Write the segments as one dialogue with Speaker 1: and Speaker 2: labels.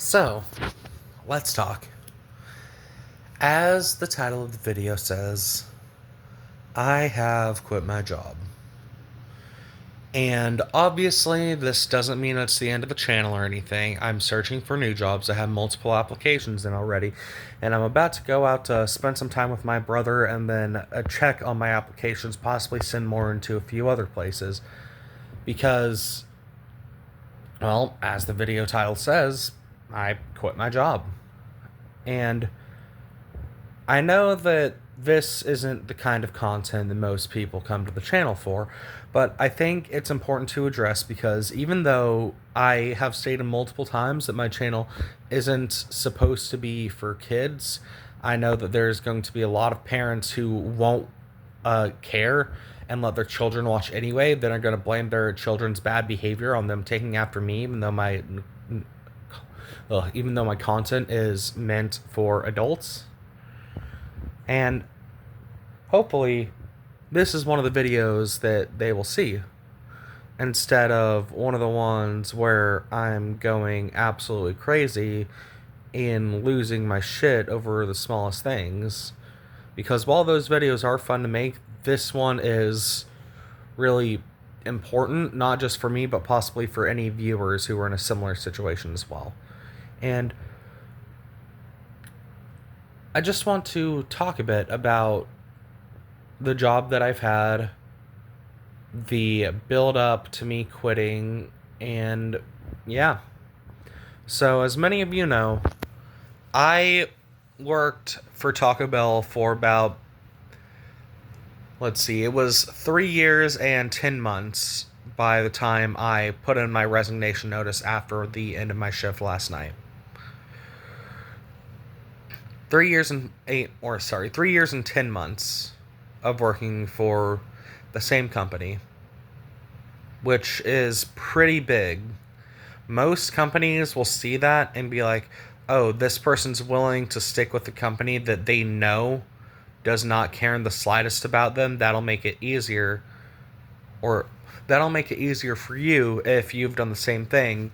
Speaker 1: So, let's talk. As the title of the video says, I have quit my job. And obviously, this doesn't mean it's the end of the channel or anything. I'm searching for new jobs. I have multiple applications in already. And I'm about to go out to spend some time with my brother and then check on my applications, possibly send more into a few other places. Because, well, as the video title says, I quit my job. And I know that this isn't the kind of content that most people come to the channel for, but I think it's important to address because even though I have stated multiple times that my channel isn't supposed to be for kids, I know that there's going to be a lot of parents who won't care and let their children watch anyway, then are going to blame their children's bad behavior on them taking after me, even though my content is meant for adults. And hopefully, this is one of the videos that they will see instead of one of the ones where I'm going absolutely crazy and losing my shit over the smallest things. Because while those videos are fun to make, this one is really important, not just for me, but possibly for any viewers who are in a similar situation as well. And I just want to talk a bit about the job that I've had, the build up to me quitting, and yeah. So, as many of you know, I worked for Taco Bell for about, let's see, it was 3 years and 10 months by the time I put in my resignation notice after the end of my shift last night. 3 years and 10 months of working for the same company, which is pretty big. Most companies will see that and be like, oh, this person's willing to stick with the company that they know does not care in the slightest about them. That'll make it easier, or that'll make it easier for you if you've done the same thing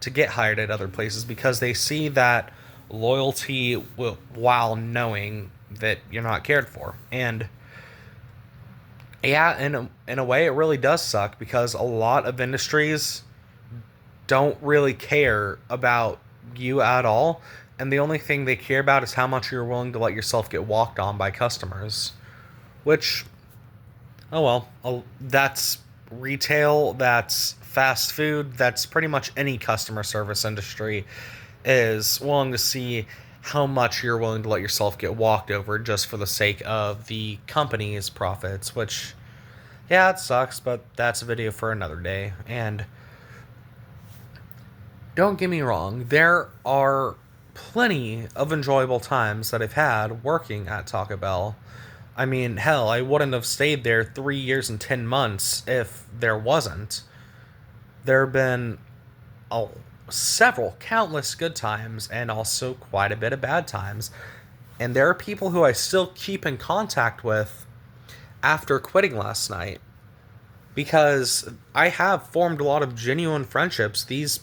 Speaker 1: to get hired at other places because they see that loyalty while knowing that you're not cared for. And yeah, in a way, it really does suck because a lot of industries don't really care about you at all. And the only thing they care about is how much you're willing to let yourself get walked on by customers. Which, oh well, that's retail, that's fast food, that's pretty much any customer service industry is willing to see how much you're willing to let yourself get walked over just for the sake of the company's profits, which, yeah, it sucks, but that's a video for another day. And don't get me wrong, there are plenty of enjoyable times that I've had working at Taco Bell. I mean, hell, I wouldn't have stayed there 3 years and 10 months if there wasn't. There have been several, countless good times and also quite a bit of bad times. And there are people who I still keep in contact with after quitting last night because I have formed a lot of genuine friendships. These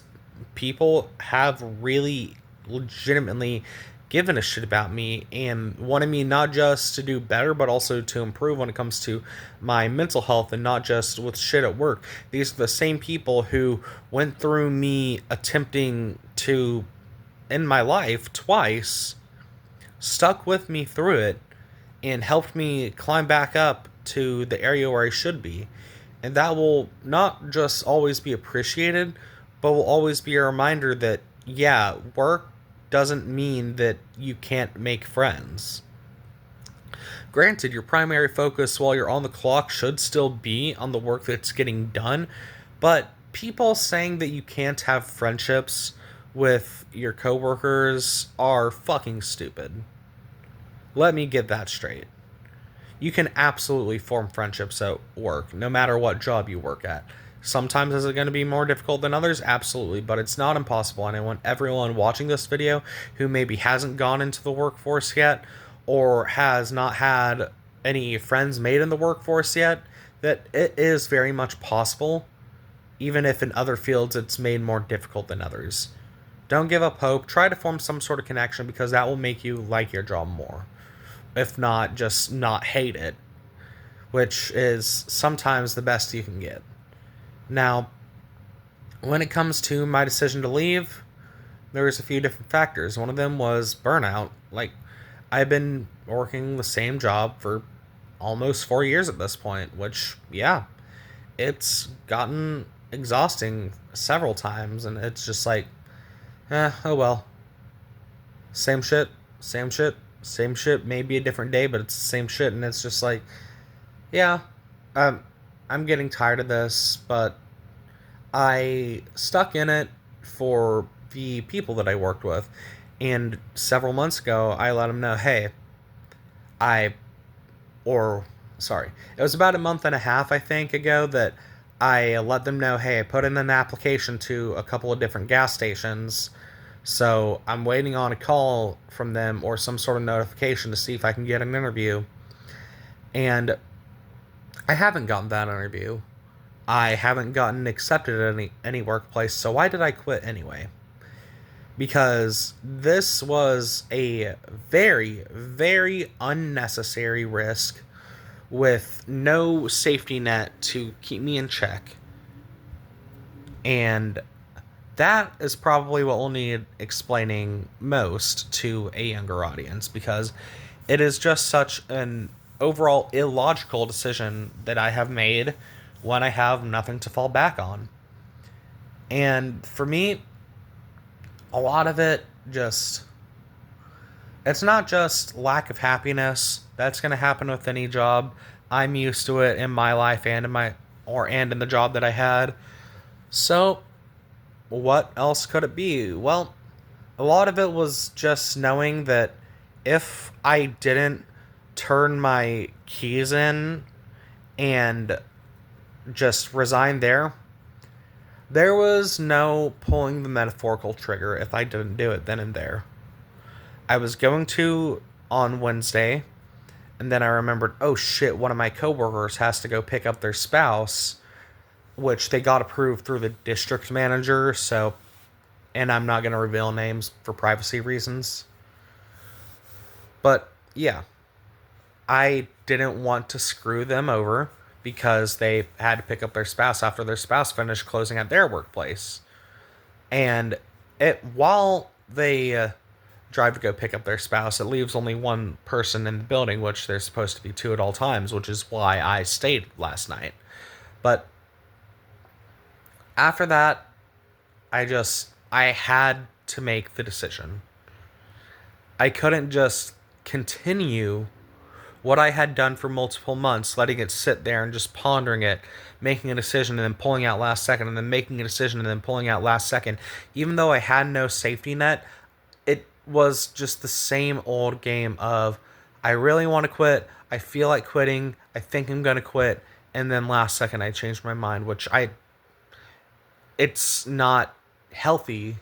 Speaker 1: people have really legitimately given a shit about me and wanted me not just to do better but also to improve when it comes to my mental health and not just with shit at work. These are the same people who went through me attempting to end my life twice, stuck with me through it, and helped me climb back up to the area where I should be. And that will not just always be appreciated, but will always be a reminder that, yeah, work doesn't mean that you can't make friends. Granted, your primary focus while you're on the clock should still be on the work that's getting done, but people saying that you can't have friendships with your coworkers are fucking stupid. Let me get that straight. You can absolutely form friendships at work, no matter what job you work at. Sometimes is it going to be more difficult than others? Absolutely, but it's not impossible. And I want everyone watching this video who maybe hasn't gone into the workforce yet or has not had any friends made in the workforce yet, that it is very much possible, even if in other fields it's made more difficult than others. Don't give up hope. Try to form some sort of connection because that will make you like your job more. If not, just not hate it, which is sometimes the best you can get. Now, when it comes to my decision to leave, there's a few different factors. One of them was burnout. Like, I've been working the same job for almost 4 years at this point, which, yeah, it's gotten exhausting several times, and it's just like, oh well. Same shit, same shit, same shit, maybe a different day, but it's the same shit, and it's just like, yeah, um, I'm getting tired of this, but I stuck in it for the people that I worked with. And several months ago, I let them know, hey, I, or, sorry, it was about a month and a half, I think, ago that I let them know, hey, I put in an application to a couple of different gas stations. So I'm waiting on a call from them or some sort of notification to see if I can get an interview. And I haven't gotten that interview. I haven't gotten accepted at any workplace, so why did I quit anyway? Because this was a very, very unnecessary risk with no safety net to keep me in check. And that is probably what will need explaining most to a younger audience because it is just such an overall illogical decision that I have made when I have nothing to fall back on. And for me, a lot of it just, it's not just lack of happiness. That's going to happen with any job. I'm used to it in my life and in the job that I had. So what else could it be? Well, a lot of it was just knowing that if I didn't turn my keys in and just resign there was no pulling the metaphorical trigger if I didn't do it then and there. I was going to on Wednesday, and then I remembered, oh shit, one of my coworkers has to go pick up their spouse, which they got approved through the district manager, so, and I'm not going to reveal names for privacy reasons. But yeah, I didn't want to screw them over because they had to pick up their spouse after their spouse finished closing at their workplace. And while they drive to go pick up their spouse, it leaves only one person in the building, which there's supposed to be two at all times, which is why I stayed last night. But after that, I had to make the decision. I couldn't just continue what I had done for multiple months, letting it sit there and just pondering it, making a decision and then pulling out last second, and then making a decision and then pulling out last second. Even though I had no safety net, it was just the same old game of, I really want to quit, I feel like quitting, I think I'm going to quit, and then last second I changed my mind, it's not healthy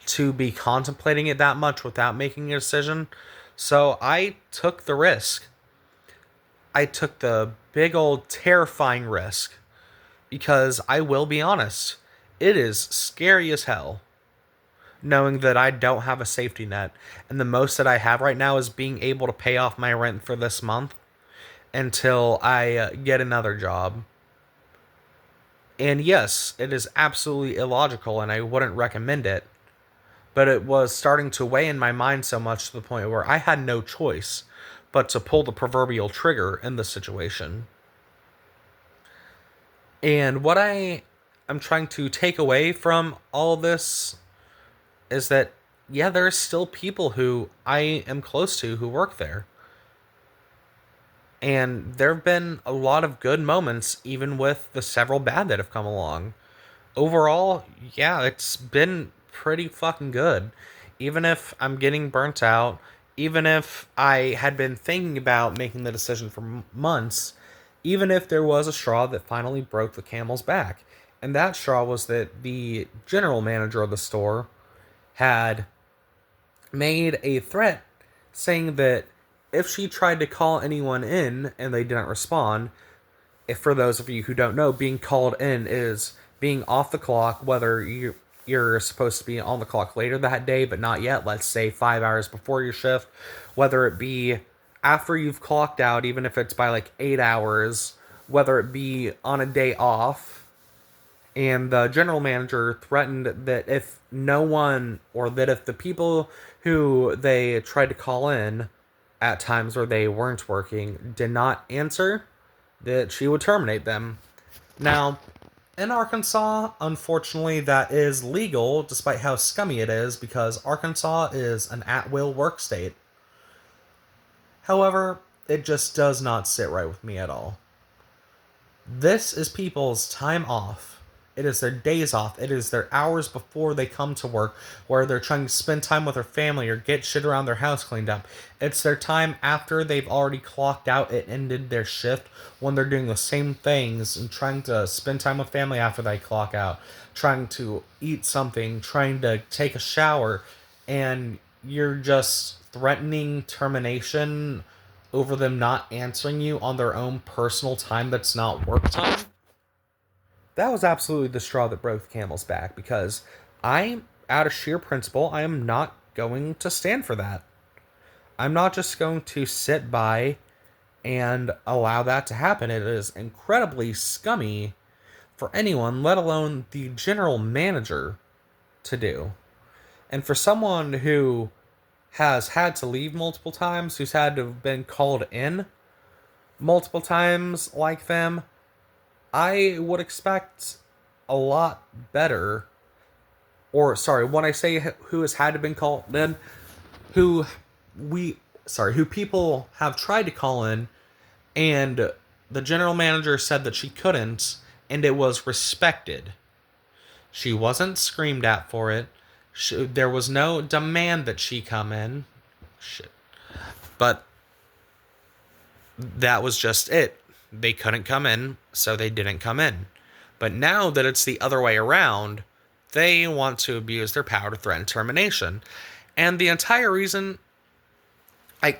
Speaker 1: to be contemplating it that much without making a decision. So I took the risk. I took the big old terrifying risk because I will be honest, it is scary as hell knowing that I don't have a safety net, and the most that I have right now is being able to pay off my rent for this month until I get another job. And yes, it is absolutely illogical and I wouldn't recommend it. But it was starting to weigh in my mind so much to the point where I had no choice but to pull the proverbial trigger in the situation. And what I'm trying to take away from all of this is that, yeah, there are still people who I am close to who work there. And there have been a lot of good moments, even with the several bad that have come along. Overall, yeah, it's been pretty fucking good. Even if I'm getting burnt out, even if I had been thinking about making the decision for months, even if there was a straw that finally broke the camel's back. And that straw was that the general manager of the store had made a threat saying that if she tried to call anyone in and they didn't respond, if for those of you who don't know, being called in is being off the clock, whether you're supposed to be on the clock later that day, but not yet, let's say 5 hours before your shift, whether it be after you've clocked out, even if it's by like 8 hours, whether it be on a day off. And the general manager threatened that if no one, or that if the people who they tried to call in at times where they weren't working did not answer, that she would terminate them. Now, in Arkansas, unfortunately, that is legal, despite how scummy it is, because Arkansas is an at-will work state. However, it just does not sit right with me at all. This is people's time off. It is their days off. It is their hours before they come to work where they're trying to spend time with their family or get shit around their house cleaned up. It's their time after they've already clocked out and ended their shift when they're doing the same things and trying to spend time with family after they clock out, trying to eat something, trying to take a shower, and you're just threatening termination over them not answering you on their own personal time that's not work time. That was absolutely the straw that broke the camel's back, because I, out of sheer principle, I am not going to stand for that. I'm not just going to sit by and allow that to happen. It is incredibly scummy for anyone, let alone the general manager, to do. And for someone who has had to leave multiple times, who's had to have been called in multiple times like them, I would expect a lot better. Or, sorry, when I say who has had to been called in, who people have tried to call in, and the general manager said that she couldn't, and it was respected. She wasn't screamed at for it. There was no demand that she come in. Shit. But that was just it. They couldn't come in, so they didn't come in. But now that it's the other way around, they want to abuse their power to threaten termination. And the entire reason, the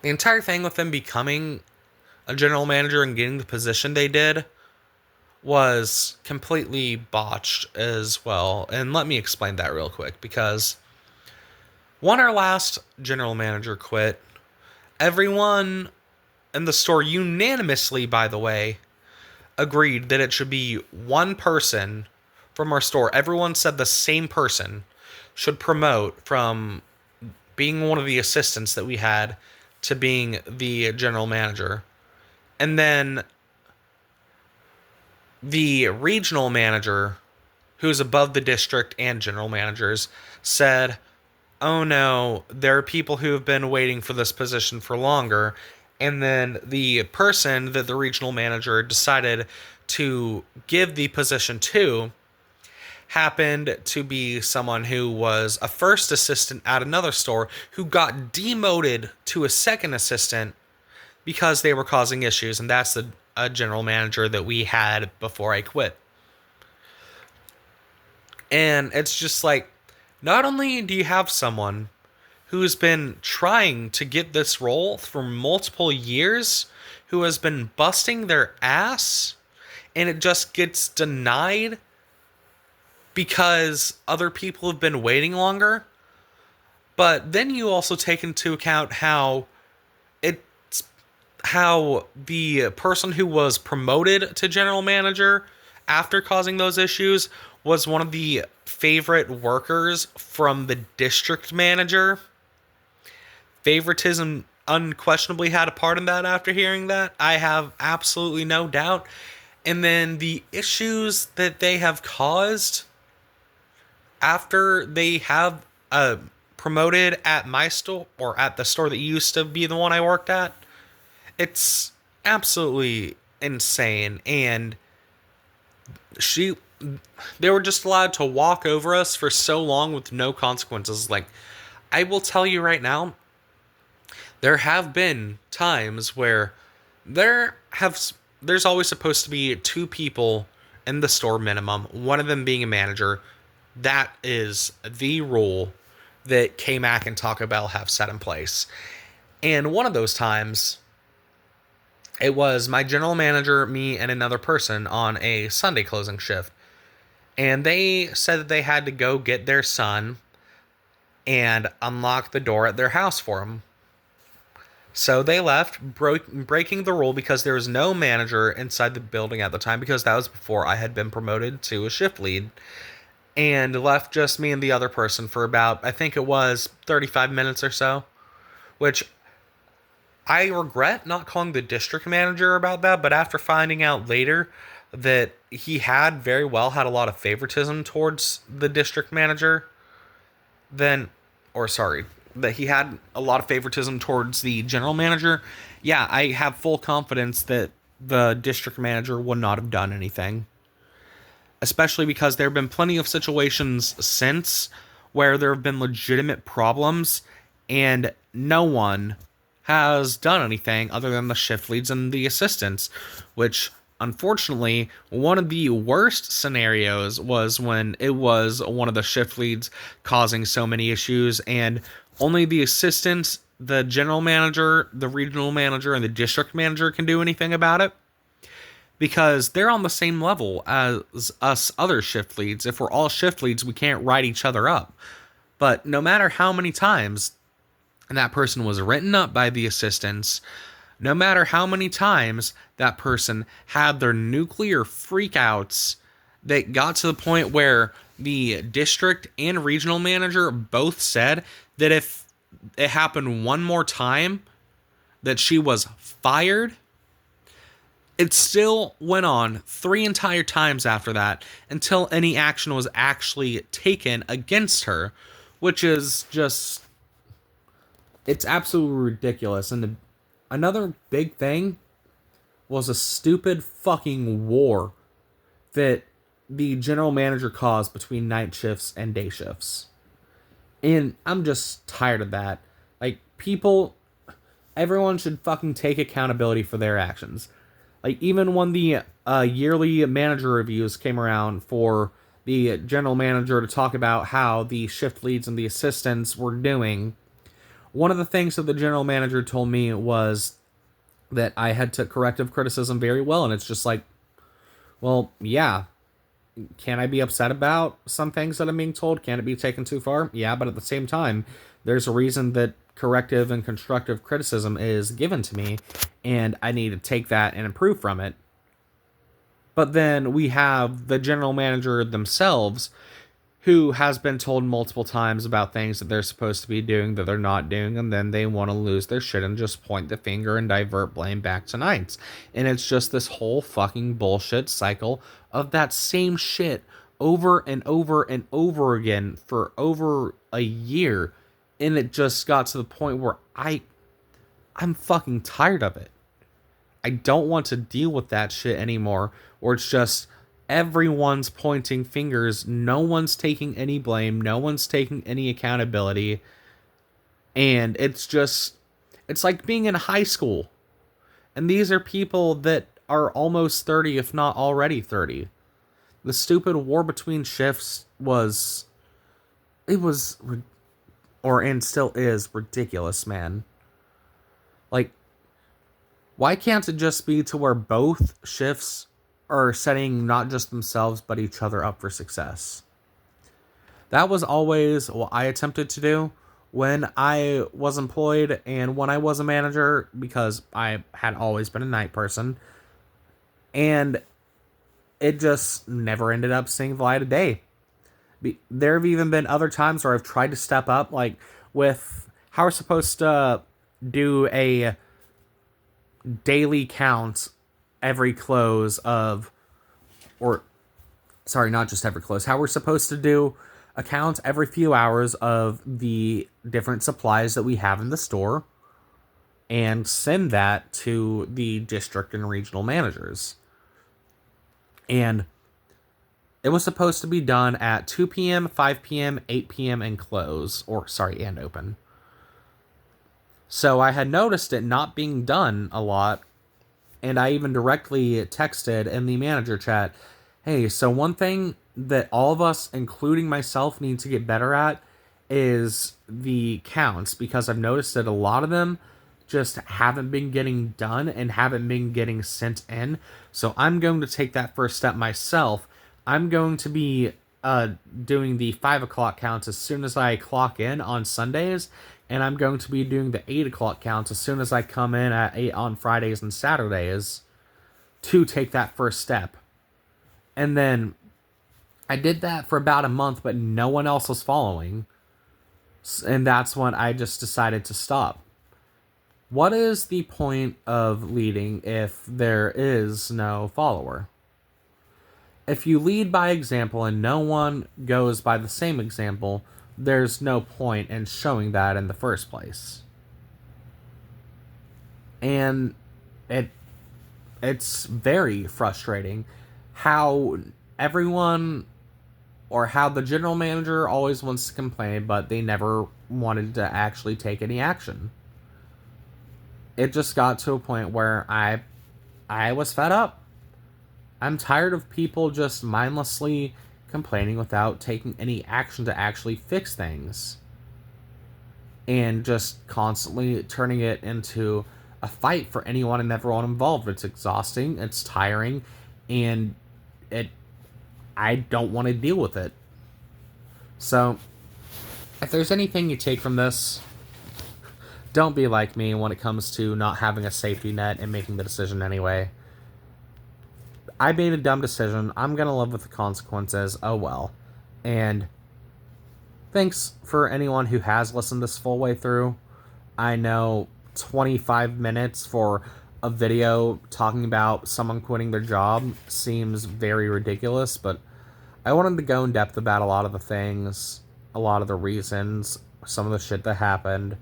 Speaker 1: entire thing with them becoming a general manager and getting the position they did was completely botched as well. And let me explain that real quick, because when our last general manager quit, everyone in the store unanimously, by the way, agreed that it should be one person from our store. Everyone said the same person should promote from being one of the assistants that we had to being the general manager. And then the regional manager, who's above the district and general managers, said, oh no, there are people who have been waiting for this position for longer. And then the person that the regional manager decided to give the position to happened to be someone who was a first assistant at another store who got demoted to a second assistant because they were causing issues. And that's the general manager that we had before I quit. And it's just like, not only do you have someone who's been trying to get this role for multiple years, who has been busting their ass, and it just gets denied because other people have been waiting longer. But then you also take into account how the person who was promoted to general manager after causing those issues was one of the favorite workers from the district manager. Favoritism unquestionably had a part in that after hearing that. I have absolutely no doubt. And then the issues that they have caused after they have promoted at my store, or at the store that used to be the one I worked at, it's absolutely insane. And they were just allowed to walk over us for so long with no consequences. Like, I will tell you right now, there have been times where there's always supposed to be 2 people in the store minimum, one of them being a manager. That is the rule that K-Mac and Taco Bell have set in place. And one of those times, it was my general manager, me, and another person on a Sunday closing shift. And they said that they had to go get their son and unlock the door at their house for him. So they left, breaking the rule because there was no manager inside the building at the time, because that was before I had been promoted to a shift lead, and left just me and the other person for about, I think it was 35 minutes or so, which I regret not calling the district manager about that, but after finding out later that he had very well had a lot of favoritism towards the district manager, then, or sorry, that he had a lot of favoritism towards the general manager, yeah, I have full confidence that the district manager would not have done anything. Especially because there have been plenty of situations since where there have been legitimate problems and no one has done anything other than the shift leads and the assistants, which unfortunately, one of the worst scenarios was when it was one of the shift leads causing so many issues, and only the assistants, the general manager, the regional manager, and the district manager can do anything about it, because they're on the same level as us other shift leads. If we're all shift leads, we can't write each other up. But no matter how many times that person was written up by the assistants, no matter how many times that person had their nuclear freakouts that got to the point where the district and regional manager both said that if it happened one more time, that she was fired, it still went on 3 entire times after that until any action was actually taken against her, which is just, it's absolutely ridiculous. And another big thing was a stupid fucking war that the general manager caused between night shifts and day shifts. And I'm just tired of that. Like, everyone should fucking take accountability for their actions. Like, even when the yearly manager reviews came around for the general manager to talk about how the shift leads and the assistants were doing, one of the things that the general manager told me was that I had took corrective criticism very well, and it's just like, well, yeah. Can I be upset about some things that I'm being told? Can it be taken too far? Yeah, but at the same time, there's a reason that corrective and constructive criticism is given to me, and I need to take that and improve from it. But then we have the general manager themselves, who has been told multiple times about things that they're supposed to be doing that they're not doing, and then they want to lose their shit and just point the finger and divert blame back to Knights. And it's just this whole fucking bullshit cycle of that same shit over and over and over again for over a year. And it just got to the point where I'm fucking tired of it. I don't want to deal with that shit anymore, or it's just everyone's pointing fingers, no one's taking any blame, no one's taking any accountability, and it's like being in high school. And these are people that are almost 30, if not already 30. The stupid war between shifts and still is ridiculous, man. Like, why can't it just be to where both shifts are setting not just themselves but each other up for success? That was always what I attempted to do when I was employed and when I was a manager, because I had always been a night person, and it just never ended up seeing the light of day. There have even been other times where I've tried to step up, like with how we're supposed to do a daily count every close of, or sorry, not just every close, how we're supposed to do a count every few hours of the different supplies that we have in the store and send that to the district and regional managers. And it was supposed to be done at 2 p.m., 5 p.m., 8 p.m., and close, and open. So I had noticed it not being done a lot, and I even directly texted in the manager chat, hey, so one thing that all of us, including myself, need to get better at is the counts, because I've noticed that a lot of them just haven't been getting done and haven't been getting sent in. So I'm going to take that first step myself I'm going to be doing the 5 o'clock counts as soon as I clock in on Sundays, and I'm going to be doing the 8 o'clock counts as soon as I come in at 8 on Fridays and Saturdays to take that first step. And then I did that for about a month, but no one else was following. And that's when I just decided to stop. What is the point of leading if there is no follower? If you lead by example and no one goes by the same example, there's no point in showing that in the first place. And it's very frustrating how everyone or how the general manager always wants to complain, but they never wanted to actually take any action. It just got to a point where I was fed up. I'm tired of people just mindlessly complaining without taking any action to actually fix things. And just constantly turning it into a fight for anyone and everyone involved. It's exhausting, it's tiring, and I don't want to deal with it. So, if there's anything you take from this, don't be like me when it comes to not having a safety net and making the decision anyway. I made a dumb decision. I'm going to live with the consequences. Oh well. And thanks for anyone who has listened this full way through. I know 25 minutes for a video talking about someone quitting their job seems very ridiculous, but I wanted to go in depth about a lot of the things, a lot of the reasons, some of the shit that happened,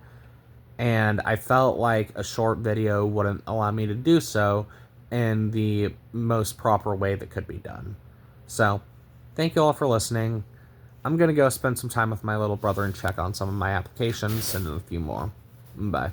Speaker 1: and I felt like a short video wouldn't allow me to do so in the most proper way that could be done. So, thank you all for listening. I'm gonna go spend some time with my little brother and check on some of my applications and a few more. Bye.